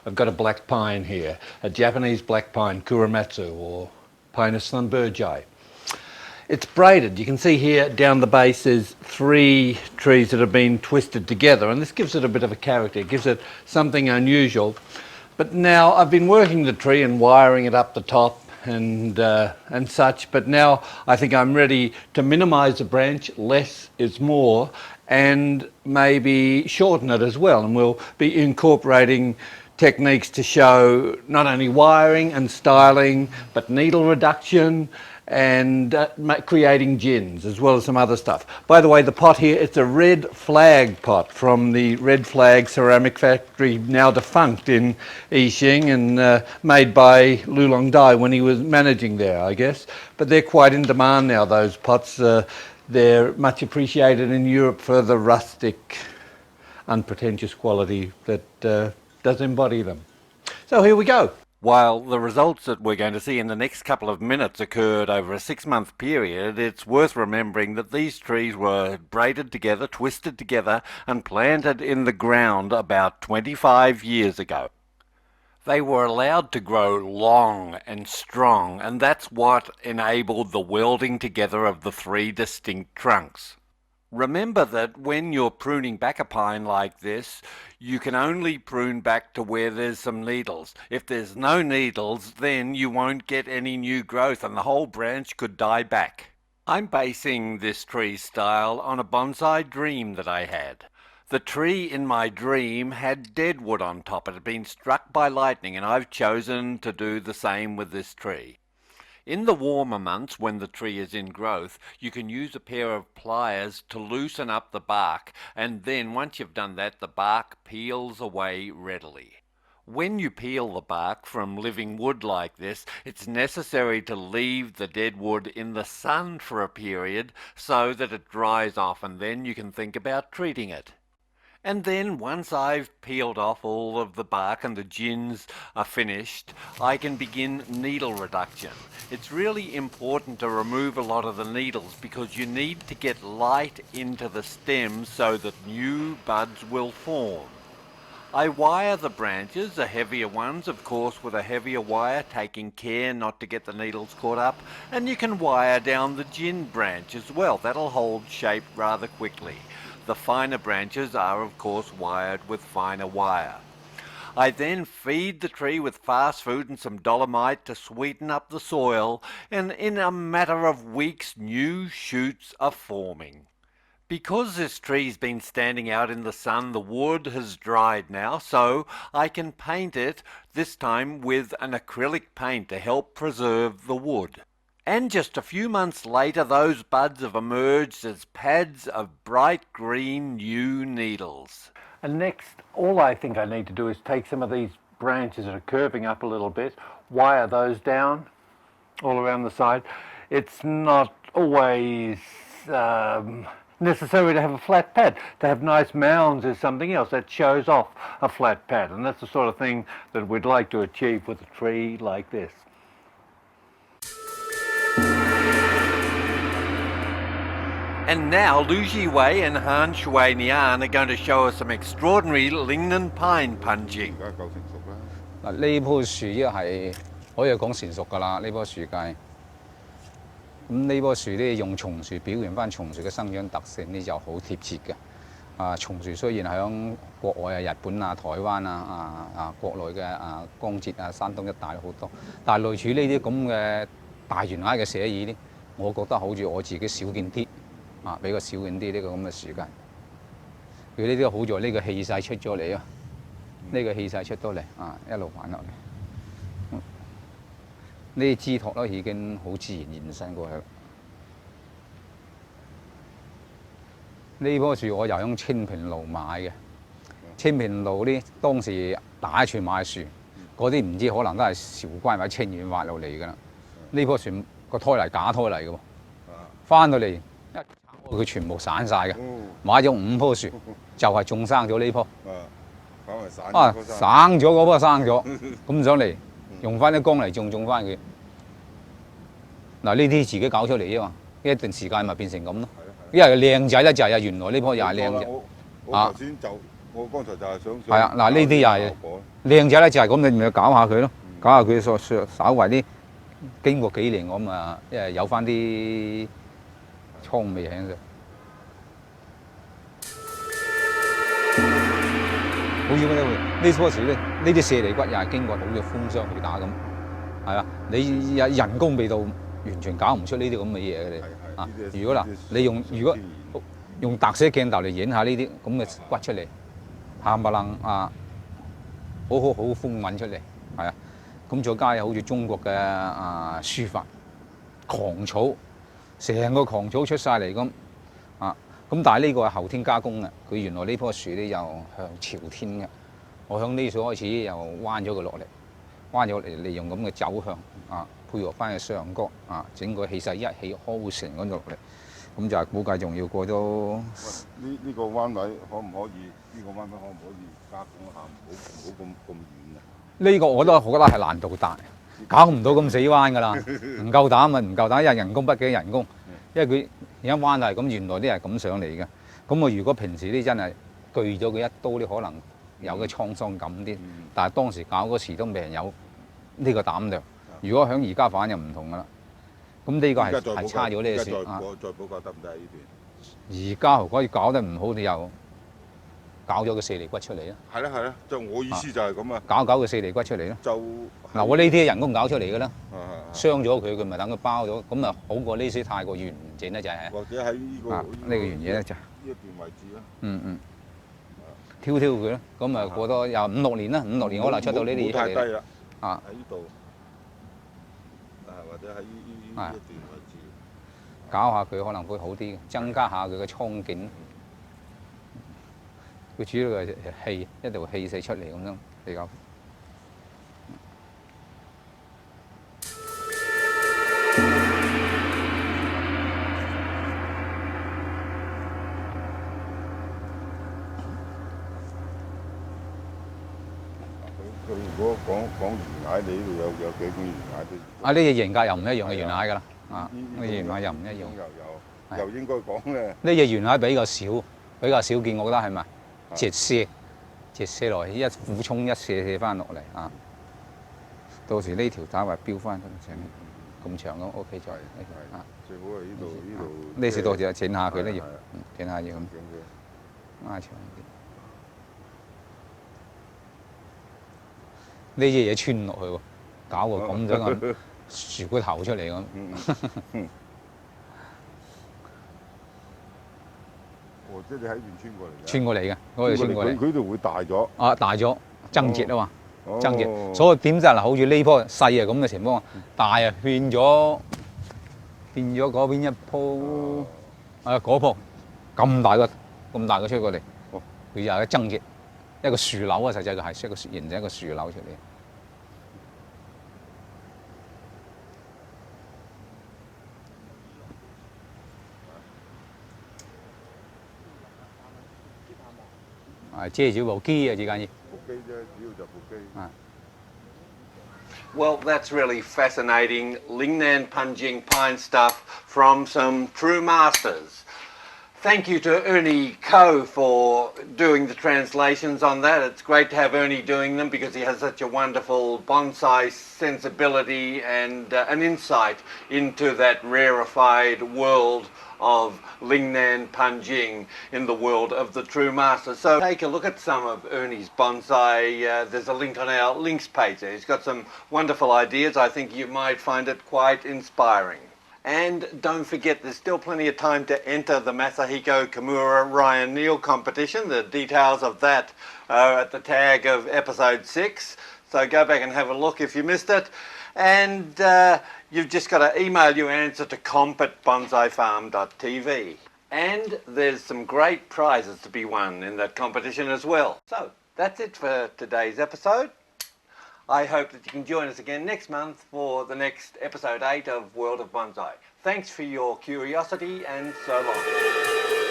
I've got a black pine here, a Japanese black pine, Kuramatsu, or Pinus thunbergi. It's braided. You can see here down the base there's 3 trees that have been twisted together, and this gives it a bit of a character. It gives it something unusual. But now I've been working the tree and wiring it up the top and such, but now I think I'm ready to minimise the branch. Less is more, and maybe shorten it as well, and we'll be incorporating techniques to show not only wiring and styling but needle reduction and creating gins as well as some other stuff. By the way, the pot here, it's a red flag pot from the Red Flag ceramic factory, now defunct, in Yixing, and made by Lulong Dai when he was managing there, I guess. But they're quite in demand now, those pots. They're much appreciated in Europe for the rustic, unpretentious quality that does embody them. So here we go. While the results that we're going to see in the next couple of minutes occurred over a 6-month period, it's worth remembering that these trees were braided together, twisted together, and planted in the ground about 25 years ago. They were allowed to grow long and strong, and that's what enabled the welding together of the 3 distinct trunks. Remember that when you're pruning back a pine like this, you can only prune back to where there's some needles. If there's no needles, then you won't get any new growth and the whole branch could die back. I'm basing this tree style on a bonsai dream that I had. The tree in my dream had dead wood on top. It had been struck by lightning, and I've chosen to do the same with this tree. In the warmer months, when the tree is in growth, you can use a pair of pliers to loosen up the bark, and then once you've done that, the bark peels away readily. When you peel the bark from living wood like this, it's necessary to leave the dead wood in the sun for a period so that it dries off, and then you can think about treating it. And then once I've peeled off all of the bark and the gins are finished, I can begin needle reduction. It's really important to remove a lot of the needles because you need to get light into the stems so that new buds will form. I wire the branches, the heavier ones of course with a heavier wire, taking care not to get the needles caught up, and you can wire down the gin branch as well. That'll hold shape rather quickly. The finer branches are of course wired with finer wire. I then feed the tree with fast food and some dolomite to sweeten up the soil, and in a matter of weeks new shoots are forming. Because this tree's been standing out in the sun, the wood has dried now, so I can paint it, this time with an acrylic paint to help preserve the wood. And just a few months later, those buds have emerged as pads of bright green new needles. And next, all I think I need to do is take some of these branches that are curving up a little bit, wire those down all around the side. It's not always necessary to have a flat pad. To have nice mounds is something else that shows off a flat pad, and that's the sort of thing that we'd like to achieve with a tree like this. And now Lu Jiwei and Han Shui Nian are going to show us some extraordinary lignin pine punching. 嗱，呢棵樹依係可以講成熟㗎啦，呢棵樹計。咁呢棵樹咧用松樹表現翻松樹嘅生長特性咧就好貼切嘅。松樹雖然喺國外日本台灣國內嘅江浙山東一帶好多，但係類似呢啲咁嘅大圓矮嘅寫意咧，我覺得好似我自己少見啲。比較少見啲呢個咁嘅樹根，佢呢啲好在呢個氣勢出咗嚟啊！呢個氣勢出到嚟一路玩落嚟，呢啲枝托咧已經好自然延伸過去。呢棵樹我又喺清平路買嘅，清平路呢當時打一處買樹，嗰啲唔知可能都係韶關或者清遠挖落嚟㗎啦。呢棵樹個胎嚟假胎嚟嘅喎，翻到嚟。佢全部散晒嘅，買咗5棵樹，就係種生咗呢棵。省咗嗰棵生咗，咁上嚟用翻啲缸嚟種翻佢。嗱呢啲自己搞出嚟啫嘛，一段時間咪變成咁咯。因為靚仔咧就係原來呢棵又係靚仔。我頭先就我剛才就係想係啊，嗱呢啲又係靚仔咧就係咁，你咪搞下佢咯，搞下佢稍為啲經過幾年咁啊，因為有翻啲倉味喺度。好似呢棵樹咧，呢啲舍利骨又係經過好嘅風霜雨打咁，係啊，你人工味道完全搞唔出呢啲咁嘅嘢嘅你啊！如果嗱，你用特寫鏡頭嚟影下呢啲咁嘅骨出嚟，冚唪唥啊，好豐韻出嚟，係啊！咁再加好似中國嘅書法狂草，成個狂草出晒嚟咁啊！咁但係呢個係後天加工嘅，佢原來呢棵樹咧又向朝天嘅，我向呢樹開始又彎咗佢落嚟，彎咗嚟利用咁嘅走向啊，配合翻嘅上角啊，整個氣勢一氣呵成嗰度落嚟，咁就係估計仲要過咗。呢個彎位可唔可以？呢個彎位可唔可以加工下？唔好咁遠啊！呢個我都覺得係難度大，搞唔到咁死彎㗎啦，唔夠膽啊，唔夠膽，因為人工不及人工，因為佢而家彎係咁，原來啲係咁上嚟嘅。咁我如果平時啲真係鋸咗佢一刀，啲可能有個滄桑感啲，但係當時搞嗰時都未人有呢個膽量。如果響而家反又唔同㗎啦。咁呢個係差咗呢個樹啊！再補救得唔得呢段？而家如果搞得唔好，你又搞咗個四厘骨出嚟啦。係啦，就我意思就係咁啊！搞個四厘骨出嚟咯。就嗱，我呢啲係人工搞出嚟㗎啦。傷咗佢，佢咪等佢包咗，咁啊好過呢啲太過完整咧就係。或者喺呢個呢個原嘢咧就呢一段位置啦。挑佢咯，咁啊過多又5、6年啦，5、6年可能出到呢啲嘢出嚟。太低啦！啊，喺呢度，或者喺呢一段位置，搞下佢可能會好啲，增加下佢嘅倉景。佢主要係氣，一度氣勢出嚟咁樣比較。佢如果講懸崖，你呢度有幾種懸崖都？呢隻形格又唔一樣嘅懸崖㗎啦，呢隻懸崖又唔一樣。又應該講咧。呢隻懸崖比較少見，我覺得係咪？直射落去，一俯衝一射翻落嚟啊！到時呢條打埋標翻咁長咁 OK 就係啊。最好係呢度。呢時到時整下佢都要，整下要咁拉長啲。呢隻嘢穿落去喎，搞個咁樣個樹骨頭出嚟咁。即係你喺邊穿過嚟嘅？穿過嚟嘅，嗰度穿過嚟。佢度會大咗。啊，大咗，增節啊嘛，增節。所以點就係好似呢棵細啊咁嘅情況，大啊變咗嗰邊一樖嗰樖咁大個出過嚟，佢又係增節。一個樹樓啊，實際係一個形成一個樹樓出嚟。遮住部機啊，最緊要。部機啫，主要就部機。Well, that's really fascinating Lingnan punching pine stuff from some true masters. Thank you to Ernie Coe for doing the translations on that. It's great to have Ernie doing them because he has such a wonderful bonsai sensibility and an insight into that rarefied world of Lingnan Punjing in the world of the true master. So take a look at some of Ernie's bonsai. There's a link on our links page there. He's got some wonderful ideas. I think you might find it quite inspiring. And don't forget, there's still plenty of time to enter the Masahiko Kimura Ryan Neal competition. The details of that are at the tag of episode 6. So go back and have a look if you missed it. And you've just got to email your answer to comp@bonsaifarm.tv. And there's some great prizes to be won in that competition as well. So that's it for today's episode. I hope that you can join us again next month for the next episode 8 of World of Bonsai. Thanks for your curiosity and so long.